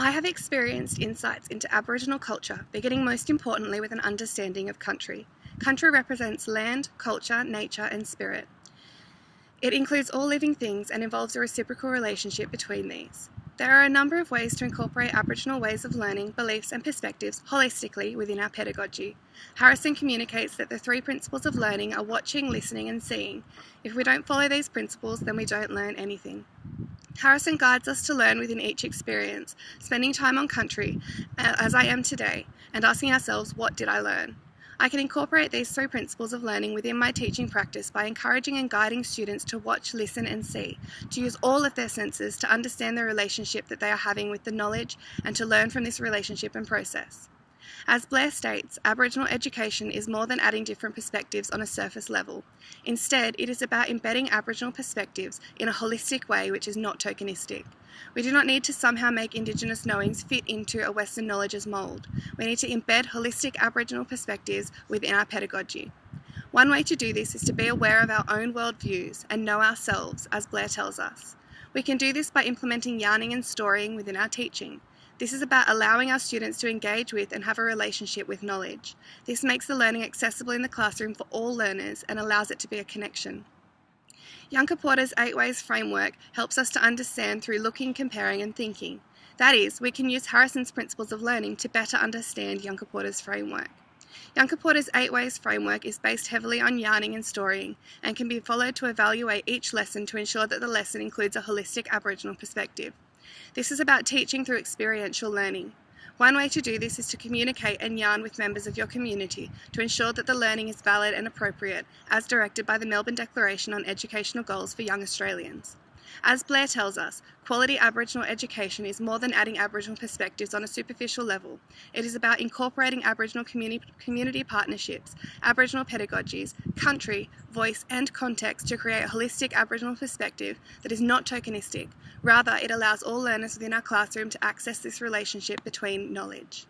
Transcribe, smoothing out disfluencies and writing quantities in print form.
I have experienced insights into Aboriginal culture, beginning most importantly with an understanding of country. Country represents land, culture, nature, and spirit. It includes all living things and involves a reciprocal relationship between these. There are a number of ways to incorporate Aboriginal ways of learning, beliefs, and perspectives holistically within our pedagogy. Harrison communicates that the 3 principles of learning are watching, listening, and seeing. If we don't follow these principles, then we don't learn anything. Harrison guides us to learn within each experience, spending time on country, as I am today, and asking ourselves, what did I learn? I can incorporate these 3 principles of learning within my teaching practice by encouraging and guiding students to watch, listen, and see, to use all of their senses to understand the relationship that they are having with the knowledge and to learn from this relationship and process. As Blair states, Aboriginal education is more than adding different perspectives on a surface level. Instead, it is about embedding Aboriginal perspectives in a holistic way which is not tokenistic. We do not need to somehow make Indigenous knowings fit into a Western knowledge's mould. We need to embed holistic Aboriginal perspectives within our pedagogy. One way to do this is to be aware of our own worldviews and know ourselves, as Blair tells us. We can do this by implementing yarning and storying within our teaching. This is about allowing our students to engage with and have a relationship with knowledge. This makes the learning accessible in the classroom for all learners and allows it to be a connection. Yunka Porter's 8 Ways framework helps us to understand through looking, comparing, and thinking. That is, we can use Harrison's principles of learning to better understand Yunka Porter's framework. Yunka Porter's 8 Ways framework is based heavily on yarning and storying and can be followed to evaluate each lesson to ensure that the lesson includes a holistic Aboriginal perspective. This is about teaching through experiential learning. One way to do this is to communicate and yarn with members of your community to ensure that the learning is valid and appropriate, as directed by the Melbourne Declaration on Educational Goals for Young Australians. As Blair tells us, quality Aboriginal education is more than adding Aboriginal perspectives on a superficial level. It is about incorporating Aboriginal community partnerships, Aboriginal pedagogies, country, voice and context to create a holistic Aboriginal perspective that is not tokenistic. Rather, it allows all learners within our classroom to access this relationship between knowledge.